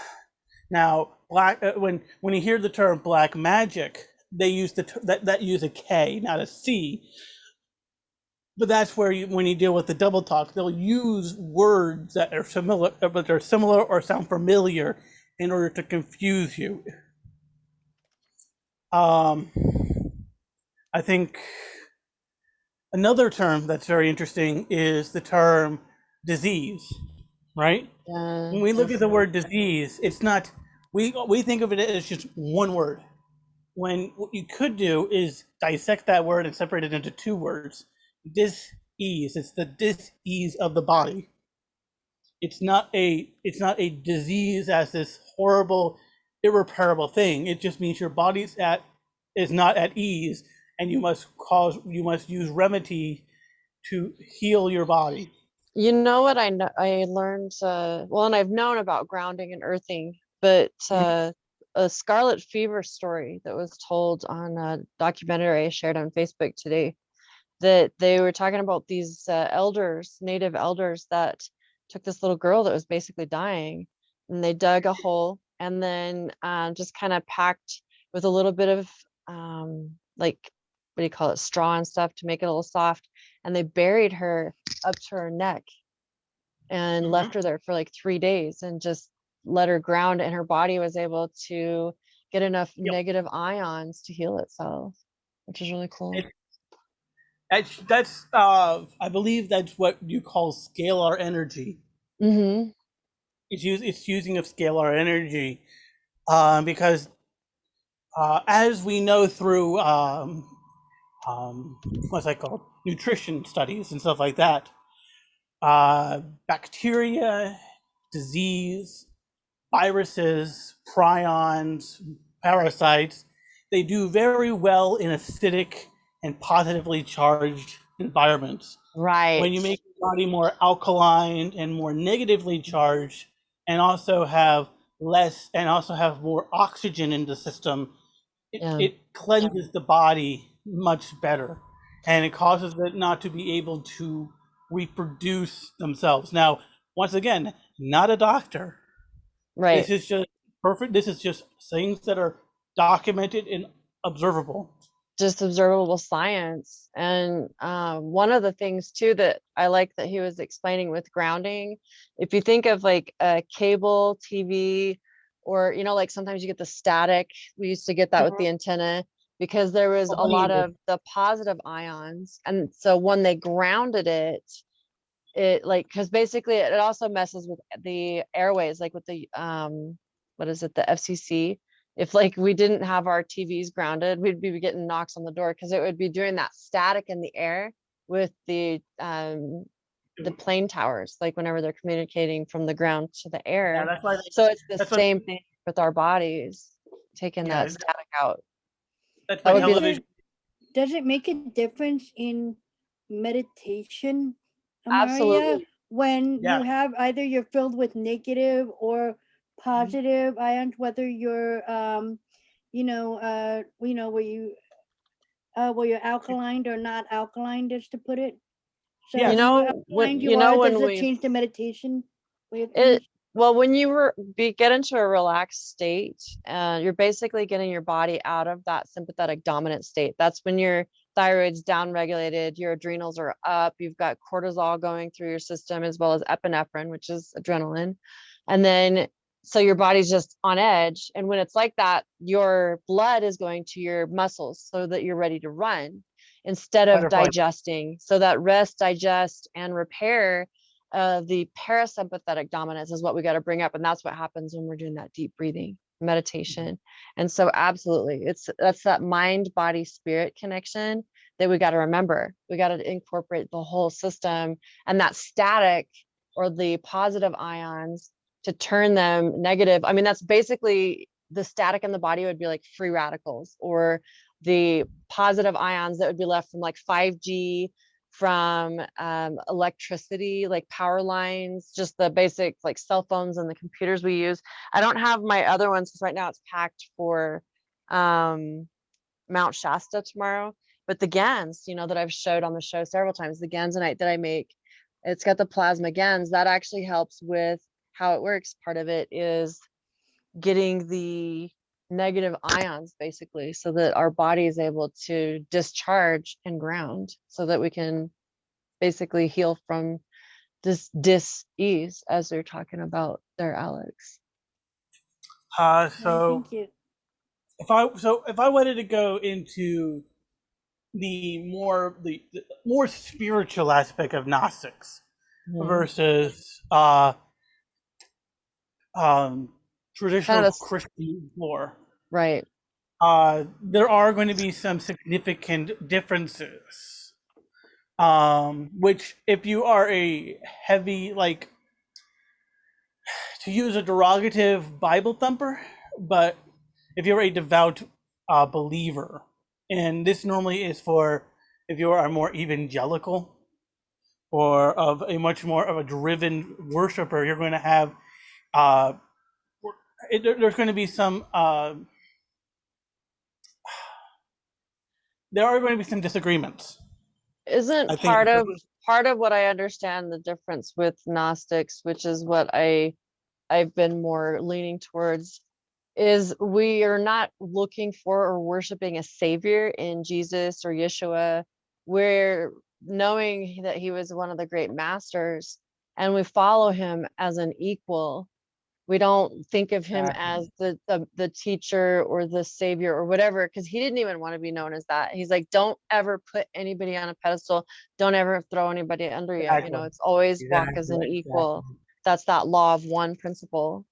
Now, when you hear the term black magic, they use that use a K, not a C. But that's where when you deal with the double talk, they'll use words that are similar or sound familiar in order to confuse you. Um, I think another term that's very interesting is the term disease, right? Yeah. When we look at the Yes. word disease, it's not, we think of it as just one word. When what you could do is dissect that word and separate it into two words. Dis-ease. It's the dis-ease of the body. It's not a disease as this horrible, irreparable thing. It just means your body's is not at ease, and you must use remedy to heal your body. You know what I learned, well, and I've known about grounding and earthing, but a scarlet fever story that was told on a documentary I shared on Facebook today, that they were talking about these elders, native elders, that took this little girl that was basically dying, and they dug a hole and then just kind of packed with a little bit of like, what do you call it, straw and stuff to make it a little soft, and they buried her up to her neck and Mhm. left her there for like 3 days and just let her ground, and her body was able to get enough Yep. negative ions to heal itself, which is really cool. It, that's I believe that's what you call scalar energy. Mm-hmm. It's using of scalar energy, because as we know through what's that called, nutrition studies and stuff like that, bacteria, disease, viruses, prions, parasites, they do very well in acidic and positively charged environments. When Right. you make your body more alkaline and more negatively charged, and also have more oxygen in the system, Yeah. it cleanses the body much better, and it causes it not to be able to reproduce themselves. Now, once again, not a doctor. This Right. is just perfect. This is just things that are documented and observable. Just observable science. And one of the things too that I like that he was explaining with grounding, if you think of like a cable TV, or like sometimes you get the static, we used to get that with the antenna, because there was Oh, a honey, lot of the positive ions, and so when they grounded it, like, because basically it also messes with the airways, like with the what is it, the FCC. If like we didn't have our TVs grounded, we'd be getting knocks on the door because it would be doing that static in the air with the plane towers, like whenever they're communicating from the ground to the yeah, air. So it's the that's why same thing with our bodies, taking that yeah, static out. that's That why would be Does the television. it does it make a difference in meditation, Amaria, absolutely. when Yeah, you have either you're filled with negative or positive ions, whether you're, where you're alkaline or not alkaline, just to put it. So Yes. the You more know, when alkaline you you know are, does when it we change the meditation way of it things? well when you get into a relaxed state, you're basically getting your body out of that sympathetic dominant state. That's when your thyroid's downregulated, your adrenals are up, you've got cortisol going through your system as well as epinephrine, which is adrenaline. And then so your body's just on edge. And when it's like that, your blood is going to your muscles so that you're ready to run instead Fight of or flight. digesting. So that rest, digest, and repair, the parasympathetic dominance is what we got to bring up. And that's what happens when we're doing that deep breathing meditation. And so absolutely, that's that mind, body, spirit connection that we got to remember. We got to incorporate the whole system, and that static or the positive ions to turn them negative. I mean, that's basically the static in the body would be like free radicals, or the positive ions that would be left from like 5G, from electricity, like power lines, just the basic like cell phones and the computers we use. I don't have my other ones because right now it's packed for Mount Shasta tomorrow. But the GANs, that I've showed on the show several times, the GANSonite that I make, it's got the plasma GANs that actually helps with how it works. Part of it is getting the negative ions basically so that our body is able to discharge and ground so that we can basically heal from this dis-ease as they're talking about there, Alex. Yeah, So thank you. if I wanted to go into the more spiritual aspect of Gnostics Mhm. versus Kind traditional of Christian lore, right. there are going to be some significant differences. Which, if you are a heavy, like, to use a derogative Bible thumper, but if you're a devout believer, and this normally is for if you are more evangelical or of a much more of a driven worshiper, you're going to have uh, there's going to be some there are going to be some disagreements. Isn't I think part of what I understand the difference with Gnostics, which is what I've been more leaning towards, is we are not looking for or worshiping a savior in Jesus or Yeshua. We're knowing that he was one of the great masters and we follow him as an equal. We don't think of him as the teacher or the savior or whatever, because he didn't even want to be known as that. He's like, don't ever put anybody on a pedestal. Don't ever throw anybody under you. exactly, It's always walk as an exactly. equal. That's that law of one principle.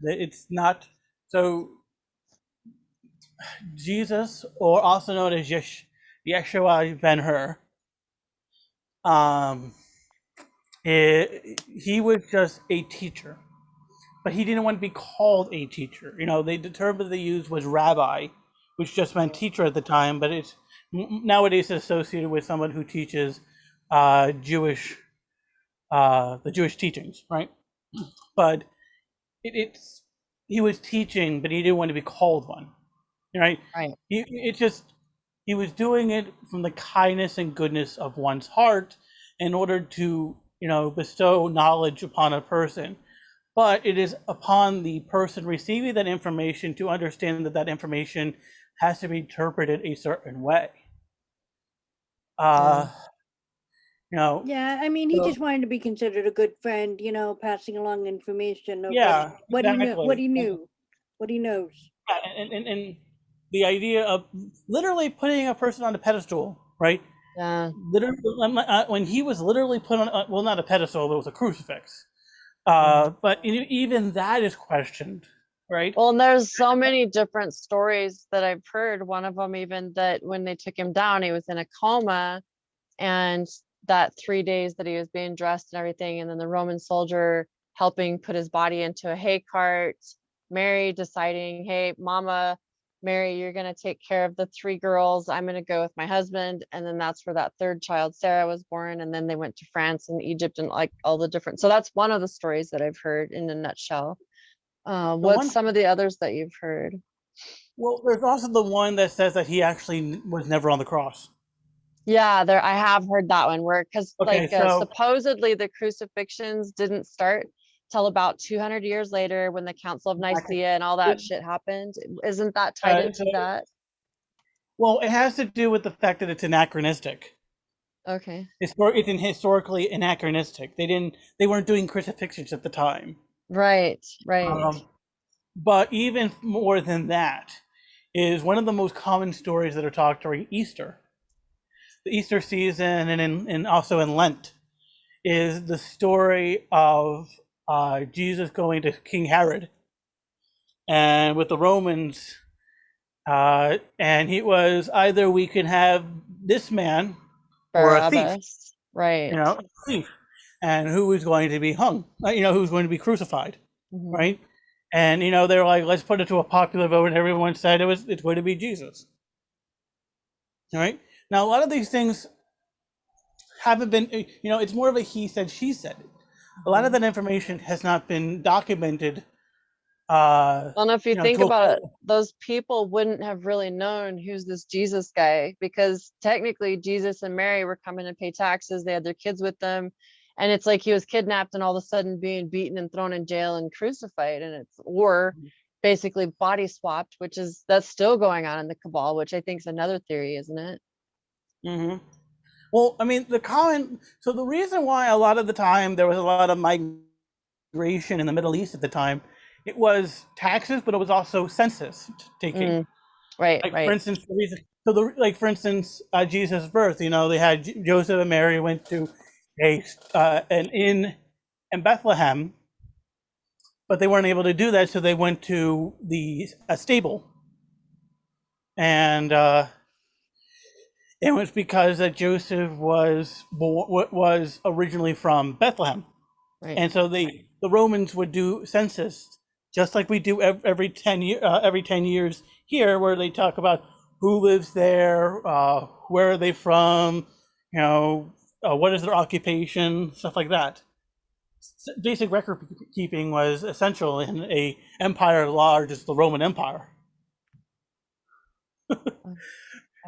It's not so. Jesus, or also known as Yeshua Ben Hur, um, he was just a teacher, but he didn't want to be called a teacher. The term that they used was rabbi, which just meant teacher at the time, but it's nowadays associated with someone who teaches Jewish, the Jewish teachings, right? But it's he was teaching, but he didn't want to be called one, right? Right. He was doing it from the kindness and goodness of one's heart in order to bestow knowledge upon a person. But it is upon the person receiving that information to understand that that information has to be interpreted a certain way. Yeah. Yeah, I mean, he So, just wanted to be considered a good friend, passing along information of yeah, what he knew, what exactly. he knew, what he knows. And the idea of literally putting a person on a pedestal, right? Yeah. Literally, when he was literally put on, well, not a pedestal, but it was a crucifix. But even that is questioned, right? Well, and there's so many different stories that I've heard. One of them, even that when they took him down, he was in a coma, and that 3 days that he was being dressed and everything, and then the Roman soldier helping put his body into a hay cart, Mary deciding, hey, Mama Mary, you're going to take care of the 3 girls. I'm going to go with my husband. And then that's where that 3rd child, Sarah, was born. And then they went to France and Egypt and like all the different. So that's one of the stories that I've heard in a nutshell. What's one- some of the others that you've heard? Well, there's also the one that says that he actually was never on the cross. Yeah, there I have heard that one where because Okay, like so- supposedly the crucifixions didn't start till about 200 years later when the Council of Exactly. Nicaea and all that Yeah. shit happened. Isn't that tied into so- that? Well, it has to do with the fact that it's anachronistic. Okay. It's historically anachronistic. They weren't doing crucifixions at the time. Right. But even more than that is one of the most common stories that are talked during Easter. The Easter season and also in Lent is the story of Jesus going to King Herod and with the Romans, and he was either we can have this man or a thief, Barabbas. Right. a thief, and who was going to be hung, who was going to be crucified, Mhm. right? And they're like, let's put it to a popular vote, and everyone said it's going to be Jesus. All right. Now a lot of these things haven't been, it's more of a he said, she said. A lot of that information has not been documented. Well, and if you think to a about it, point. those people wouldn't have really known who's this Jesus guy because technically Jesus and Mary were coming to pay taxes. They had their kids with them. And it's like he was kidnapped and all of a sudden being beaten and thrown in jail and crucified. And or basically body swapped, that's still going on in the cabal, which I think is another theory, isn't it? Mm-hmm. Well, I mean, so the reason why a lot of the time there was a lot of migration in the Middle East at the time, it was taxes, but it was also census taking. Right. For instance, for instance, Jesus' birth, they had Joseph and Mary went to an inn in Bethlehem, but they weren't able to do that, so they went to a stable. And it was because that Joseph was originally from Bethlehem. Right. And so the Romans would do census just like we do every 10 years here, where they talk about who lives there, where are they from, what is their occupation, stuff like that. Basic record keeping was essential in a empire large as the Roman Empire.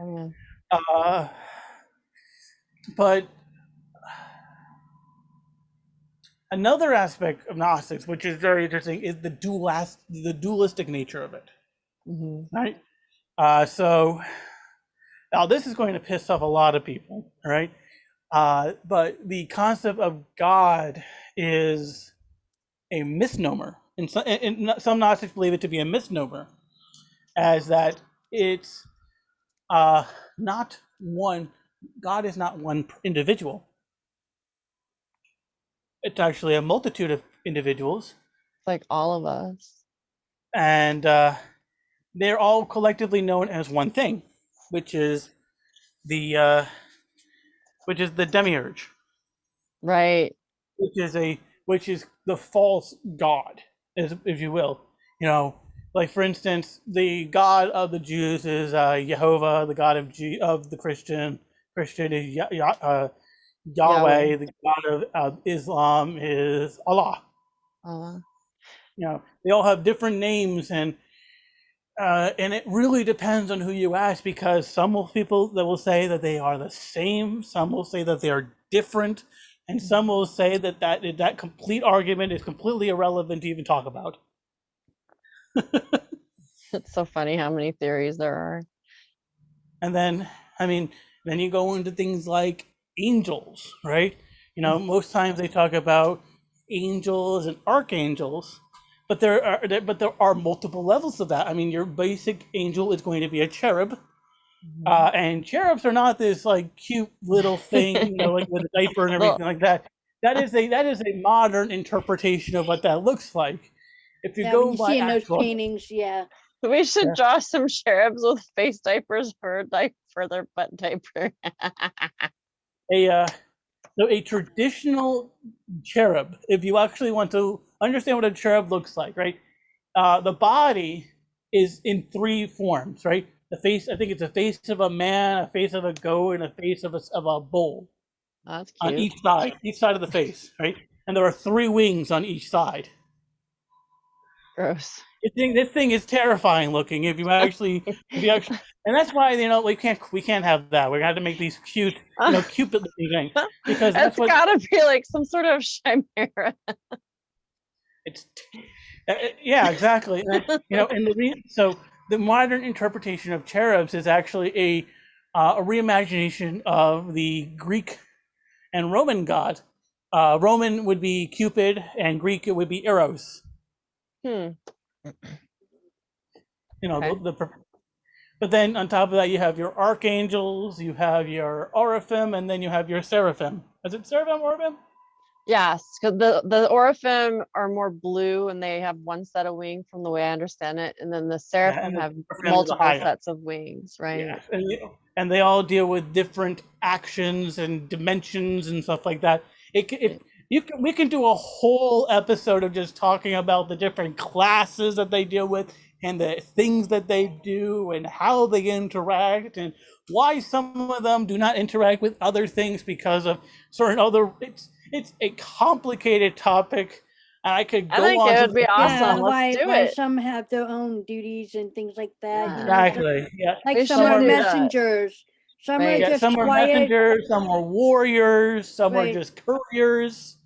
Oh, yeah. But another aspect of Gnostics, which is very interesting, is the dualistic nature of it. Mhm. Right? So now this is going to piss off a lot of people, right? But the concept of God is a misnomer. And some Gnostics believe it to be a misnomer, as that it's not one. God is not one individual. It's actually a multitude of individuals. Like all of us. And they're all collectively known as one thing, which is the demiurge. Right. Which is the false god, if you will. Like for instance, the god of the Jews is Jehovah. The god of the Christian is Yahweh. Yahweh. The god of Islam is Allah. They all have different names, and it really depends on who you ask, because some people that will say that they are the same, some will say that they are different, and some will say that complete argument is completely irrelevant to even talk about. It's so funny how many theories there are. And then, then you go into things like angels, right? Most times they talk about angels and archangels, but there are multiple levels of that. Your basic angel is going to be a cherub, and cherubs are not this like cute little thing, like with a diaper and everything like that. That is a modern interpretation of what that looks like. If you go when you by see in those actual, paintings, yeah. We should draw some cherubs with face diapers for their butt diaper. So a traditional cherub, if you actually want to understand what a cherub looks like, right? The body is in three forms, right? The face, I think it's a face of a man, a face of a goat, and a face of a bull. That's cute. On each side of the face, right? And there are three wings on each side. Gross. This thing is terrifying looking. If you actually, and that's why we can't have that. We're gonna have to make these cute, Cupid looking things because that's It's what gotta be like some sort of chimera. it's. Yeah, exactly. So the modern interpretation of cherubs is actually a reimagination of the Greek and Roman god. Roman would be Cupid, and Greek it would be Eros. Hmm. The, Okay. the But then on top of that, you have your archangels, you have your Oraphim, and then you have your Seraphim. Is it Seraphim, Oraphim? Yes, because the Oraphim are more blue and they have one set of wings from the way I understand it, and then the Yeah, and Seraphim the have Seraphim is the multiple highest. sets of wings, right? Yeah, and they all deal with different actions and dimensions and stuff like that. If we can do a whole episode of just talking about the different classes that they deal with and the things that they do and how they interact and why some of them do not interact with other things because of certain other. It's a complicated topic, and I could I go think on it to would be the Yeah, awesome. Let's do why it. some have their own duties and things like that, Yeah, exactly. Yeah, like we some should are are do that. messengers, some are Right. Yeah, just some are quiet, messengers, some are warriors, some are right? just couriers,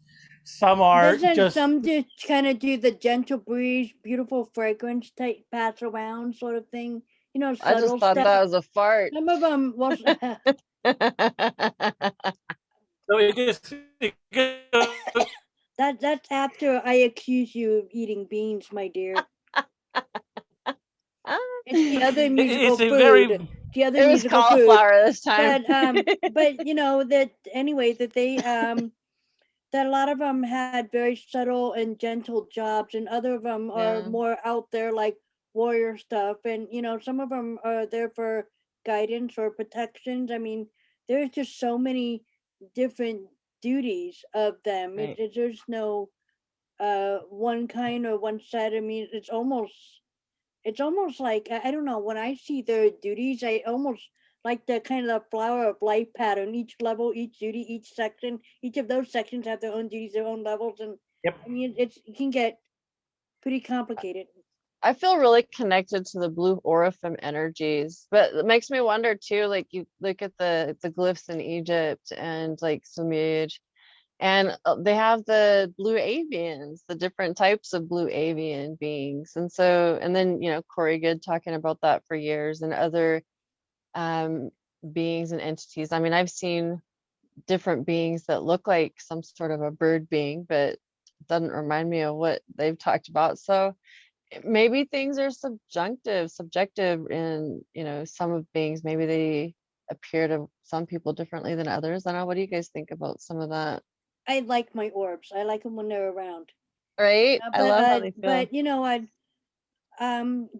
some are Doesn't just some just kind of do the gentle breeze, beautiful fragrance type pass around sort of thing? I just Subtle thought stuff. that was a fart. Some of them, well, so that's after I accuse you of eating beans, my dear. It's the other it's musical a very food. The other It was musical food. cauliflower this time. But that anyway that they that a lot of them had very subtle and gentle jobs, and other of them are Yeah, more out there like warrior stuff, and some of them are there for guidance or protections. I mean, there's just so many different duties of them. right. There's no one kind or one set. I mean, it's almost like I don't know. When I see their duties, I almost like the kind of flower of life pattern. Each level, each duty, each section, each of those sections have their own duties, their own levels, and yep. I mean it can get pretty complicated. I feel really connected to the blue Oraphim energies, but it makes me wonder too, like you look at the glyphs in Egypt and like Sumud, and they have the blue avians, the different types of blue avian beings. And so, and then, Corey Good talking about that for years and other um, beings and entities. I mean, I've seen different beings that look like some sort of a bird being, but doesn't remind me of what they've talked about. So maybe things are subjective in, some of beings. Maybe they appear to some people differently than others. I don't know. What do you guys think about some of that? I like my orbs. I like them when they're around. Right? I But love how they feel. I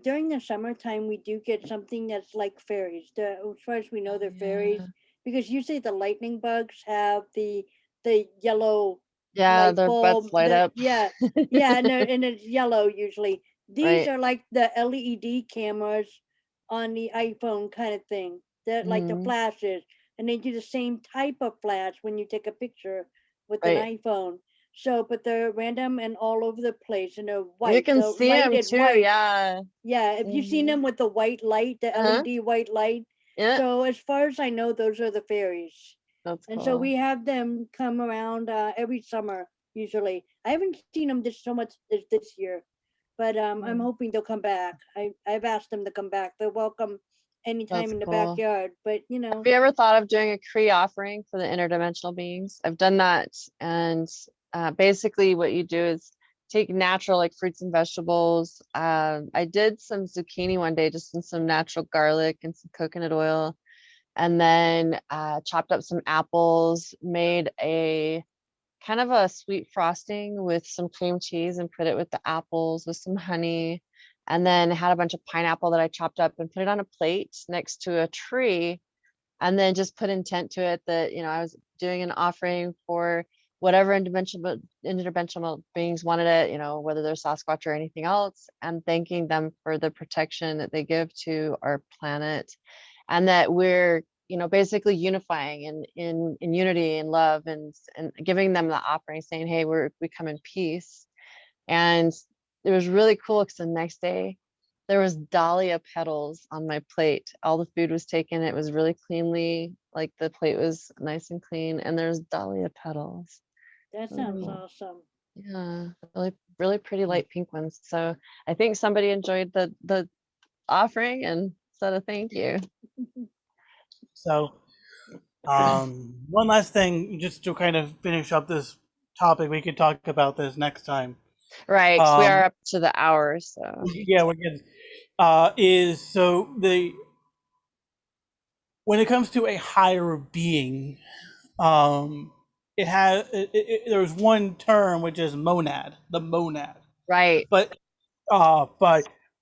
during the summertime we do get something that's like fairies. As far as we know, Oh, they're yeah. fairies because usually the lightning bugs have the yellow Yeah, light their butts bulb. light The up. yeah, and it's yellow usually. These Right. are like the LED cameras on the iPhone kind of thing. They're like the Hmm. flashes, and they do the same type of flash when you take a picture with an Right. iPhone. So, but they're random and all over the place, and they're You white. can The see light them is too. white. Yeah. Yeah, if you've seen Hmm. them with the white light, the Uh-huh. LED white light. Yeah, So as far as I know, those are the fairies. that's And so cool. we have them come around every summer usually. I haven't seen them this so much this year, but I'm Mm, hoping they'll come back. I've asked them to come back. They're welcome anytime that's in the cool. backyard. But Have you ever thought of doing a Cree offering for the interdimensional beings? I've done that. And basically, what you do is take natural, like fruits and vegetables. I did some zucchini one day, just in some natural garlic and some coconut oil. And then chopped up some apples, made a kind of a sweet frosting with some cream cheese and put it with the apples with some honey. And then had a bunch of pineapple that I chopped up and put it on a plate next to a tree, and then just put intent to it that I was doing an offering for whatever interdimensional beings wanted it, whether they're Sasquatch or anything else, and thanking them for the protection that they give to our planet, and that we're basically unifying in unity and love, and giving them the offering, saying, hey, we come in peace. And it was really cool because the next day there was dahlia petals on my plate. All the food was taken. It was really cleanly, like the plate was nice and clean, and there's dahlia petals. That Really sounds cool. awesome. Yeah, really pretty light pink ones. So I think somebody enjoyed the offering and said a thank you. So, one last thing, just to kind of finish up this topic, we could talk about this next time. Right, 'cause we are up to the hour, so Yeah, we're good. Is so when it comes to a higher being, it has there's one term which is monad, the monad, right. but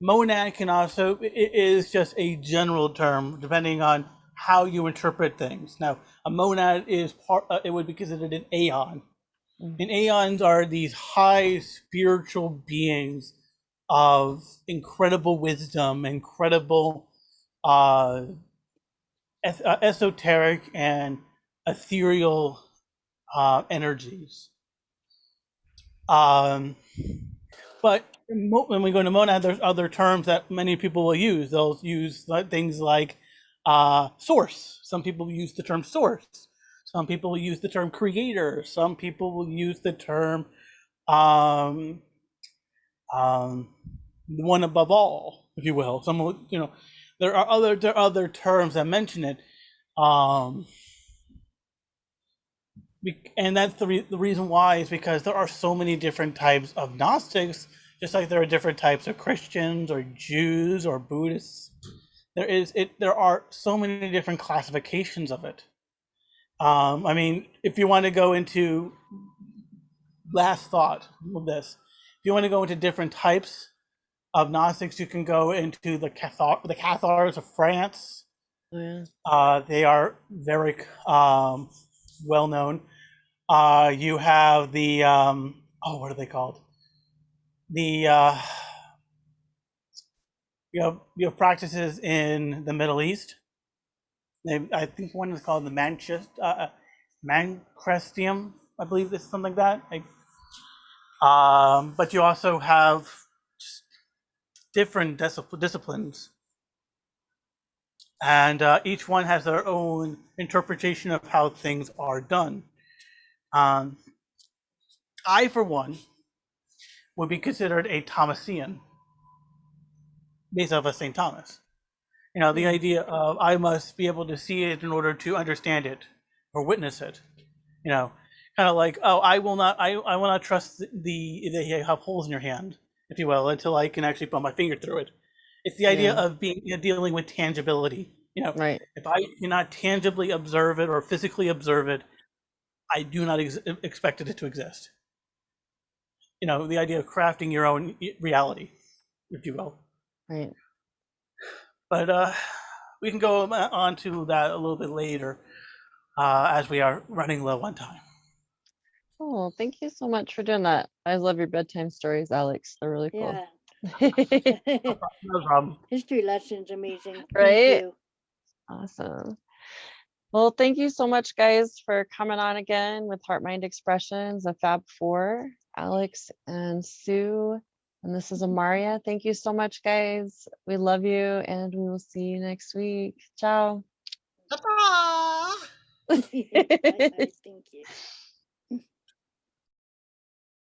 monad can also it is just a general term depending on how you interpret things. Now, a monad is it would be considered an aeon. And aeons are these high spiritual beings of incredible wisdom, incredible esoteric and ethereal energies. But when we go to monad, there's other terms that many people will use. They'll use things like source. Some people use the term source. Some people will use the term creator. Some people will use the term um, one above all, if you will. Some will, there are other terms that mention it. And that's the reason why is because there are so many different types of Gnostics, just like there are different types of Christians or Jews or Buddhists. There are so many different classifications of it. I mean, if you want to go into last thought of this, if you want to go into different types of Gnostics, you can go into the Cathars of France. Oh, yeah. They are very well known. You have the what are they called? The you have practices in the Middle East. I think one is called the Mancrestium. I believe it's something like that. But you also have different disciplines, and each one has their own interpretation of how things are done. I, for one, would be considered a Thomasian, based off of St. Thomas. The idea of I must be able to see it in order to understand it or witness it. Kind of like, oh, I will not trust that you have holes in your hand, if you will, until I can actually put my finger through it. It's the idea of being dealing with tangibility. Right. If I cannot tangibly observe it or physically observe it, I do not expect it to exist. The idea of crafting your own reality, if you will. Right. But we can go on to that a little bit later, as we are running low on time. Oh, thank you so much for doing that. I love your bedtime stories, Alex. They're really cool. Yeah. No problem. History lessons, amazing. Right? Thank you. Awesome. Well, thank you so much, guys, for coming on again with Heart Mind Expressions, the Fab Four, Alex and Sue. And this is Amaria. Thank you so much, guys. We love you, and we will see you next week. Ciao. Ta-ta! Bye-bye. Thank you.